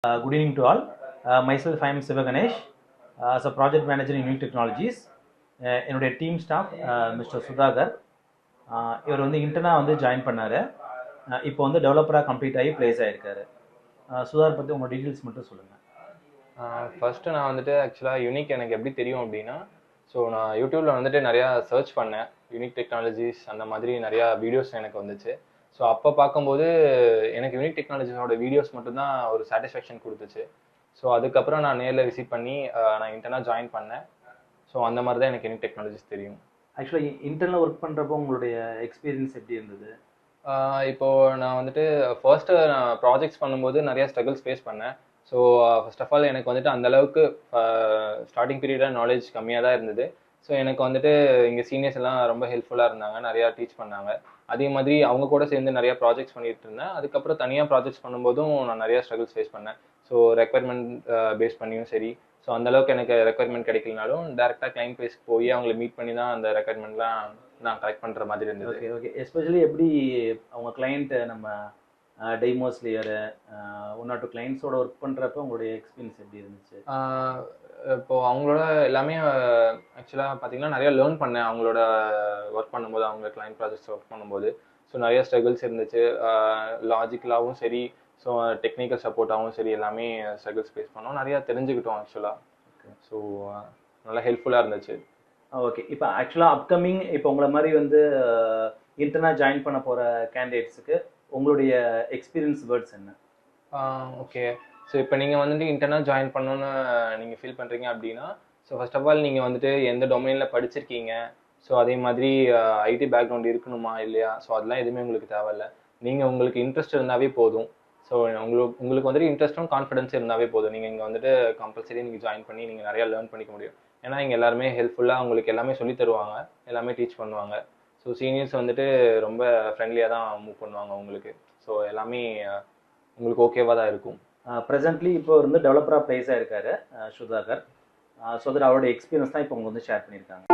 Good evening to all. Myself, I am Siva Ganesh, as a project manager in Unique Technologies. என்னுடைய team staff mister Sudhakar. இவர் வந்து இன்டர்னாக வந்து join பண்ணார். இப்போ வந்து டெவலப்பராக கம்ப்ளீட் ஆகி ப்ளேஸ் ஆகிருக்காரு. சுதாகர் பற்றி உங்கள் டீட்டெயில்ஸ் மட்டும் சொல்லுங்கள். ஃபஸ்ட்டு நான் வந்துட்டு ஆக்சுவலாக யூனிக் எனக்கு எப்படி தெரியும் அப்படின்னா, ஸோ நான் யூடியூப்பில் வந்துட்டு நிறையா சர்ச் பண்ணேன். யூனிக் டெக்னாலஜிஸ் அந்த மாதிரி நிறையா வீடியோஸ் எனக்கு வந்துச்சு. ஸோ அப்போ பார்க்கும்போது எனக்கு யூனிக் டெக்னாலஜிஸோட வீடியோஸ் மட்டும்தான் ஒரு சாட்டிஸ்ஃபேக்ஷன் கொடுத்துச்சு. ஸோ அதுக்கப்புறம் நான் நேரில் விசிட் பண்ணி நான் இன்டர்னாக ஜாயின் பண்ணேன். ஸோ அந்த மாதிரி தான் எனக்கு யூனிக் டெக்னாலஜிஸ் தெரியும். ஆக்சுவலாக இன்டர்னில் ஒர்க் பண்ணுறப்போ உங்களுடைய எக்ஸ்பீரியன்ஸ் எப்படி இருந்தது? இப்போது நான் வந்துட்டு ஃபர்ஸ்ட்டு நான் ப்ராஜெக்ட்ஸ் பண்ணும்போது நிறையா ஸ்ட்ரகிள்ஸ் ஃபேஸ் பண்ணேன். ஸோ ஃபர்ஸ்ட் ஆஃப் ஆல் எனக்கு வந்துட்டு அந்தளவுக்கு ஸ்டார்டிங் பீரியடாக நாலேஜ் கம்மியாக தான் இருந்தது. ஸோ எனக்கு வந்துட்டு இங்கே சீனியர்ஸ் எல்லாம் ரொம்ப ஹெல்ப்ஃபுல்லாக இருந்தாங்க, நிறையா டீச் பண்ணாங்க. அதே மாதிரி அவங்க கூட சேர்ந்து நிறையா ப்ராஜெக்ட்ஸ் பண்ணிட்டு இருந்தேன். அதுக்கப்புறம் தனியாக ப்ராஜெக்ட்ஸ் பண்ணும்போதும் நான் நிறையா ஸ்ட்ரகிள்ஸ் ஃபேஸ் பண்ணேன். ஸோ ரெக்யர்மெண்ட் பேஸ் பண்ணியும் சரி, ஸோ அந்தளவுக்கு எனக்கு ரெக்யர்மெண்ட் கிடைக்கலனாலும் டேரெக்டாக கிளைண்ட் பேஸ்க்கு போய் அவங்கள மீட் பண்ணி தான் அந்த ரெக்யர்மெண்ட்லாம் நான் கலெக்ட் பண்ணுற மாதிரி இருந்தது. Okay okay. எஸ்பெஷலி எப்படி அவங்க கிளைண்ட்டு நம்ம டெமோஸ் லேயரு 1 or 2 கிளைண்ட்ஸோட ஒர்க் பண்ணுறப்ப உங்களுடைய எக்ஸ்பீரியன்ஸ் எப்படி இருந்துச்சு? இப்போது அவங்களோட எல்லாமே ஆக்சுவலாக பார்த்தீங்கன்னா நிறையா லேர்ன் பண்ணேன் அவங்களோட ஒர்க் பண்ணும்போது, அவங்க கிளைண்ட் ப்ராஜெக்ட்ஸ் ஒர்க் பண்ணும்போது. ஸோ நிறைய ஸ்ட்ரகிள்ஸ் இருந்துச்சு. லாஜிக்கலாகவும் சரி, ஸோ டெக்னிக்கல் சப்போர்ட்டாகவும் சரி, எல்லாமே ஸ்ட்ரகிள்ஸ் ஃபேஸ் பண்ணோம். நிறையா தெரிஞ்சுக்கிட்டோம் ஆக்சுவலாக. ஸோ நல்லா ஹெல்ப்ஃபுல்லாக இருந்துச்சு. ஓகே. இப்போ ஆக்சுவலாக அப்கமிங் இப்போ உங்களை மாதிரி வந்து இன்டர்னாக ஜாயின் பண்ண போகிற கேண்டிடேட்ஸுக்கு உங்களுடைய எக்ஸ்பீரியன்ஸ் வேர்ட்ஸ் என்ன? ஓகே. ஸோ இப்போ நீங்கள் வந்துட்டு இன்டர்னாக ஜாயின் பண்ணணுன்னு நீங்கள் ஃபீல் பண்ணுறீங்க அப்படின்னா, ஸோ ஃபர்ஸ்ட் ஆஃப் ஆல் நீங்கள் வந்துட்டு எந்த டொமைனில் படிச்சிருக்கீங்க, ஸோ அதே மாதிரி ஐடி பேக்ரவுண்ட் இருக்கணுமா இல்லையா, ஸோ அதெல்லாம் எதுவுமே உங்களுக்கு தேவையில்லை. நீங்கள் உங்களுக்கு இன்ட்ரெஸ்ட் இருந்தாவே போதும். ஸோ உங்களுக்கு வந்துட்டு இன்ட்ரெஸ்ட்டும் கான்ஃபிடன்ஸ் இருந்தாவே போதும். நீங்கள் இங்கே வந்துட்டு கம்பல்சரி நீங்கள் ஜாயின் பண்ணி நீங்கள் நிறையா லேர்ன் பண்ணிக்க முடியும். ஏன்னா இங்கே எல்லாருமே ஹெல்ப்ஃபுல்லாக உங்களுக்கு எல்லாமே சொல்லி தருவாங்க, எல்லாமே டீச் பண்ணுவாங்க. ஸோ சீனியர்ஸ் வந்துட்டு ரொம்ப ஃப்ரெண்ட்லியாக தான் மூவ் பண்ணுவாங்க உங்களுக்கு. ஸோ எல்லாமே உங்களுக்கு ஓகேவாக தான் இருக்கும். ப்ரெசென்ட்லி இப்போ வந்து டெவலப்பராக ப்ளேஸ் ஆகிருக்காரு சுதாகர். ஸோ தட் அவரோட எக்ஸ்பீரியன்ஸ் தான் இப்போ உங்களுக்கு வந்து ஷேர் பண்ணியிருக்காங்க.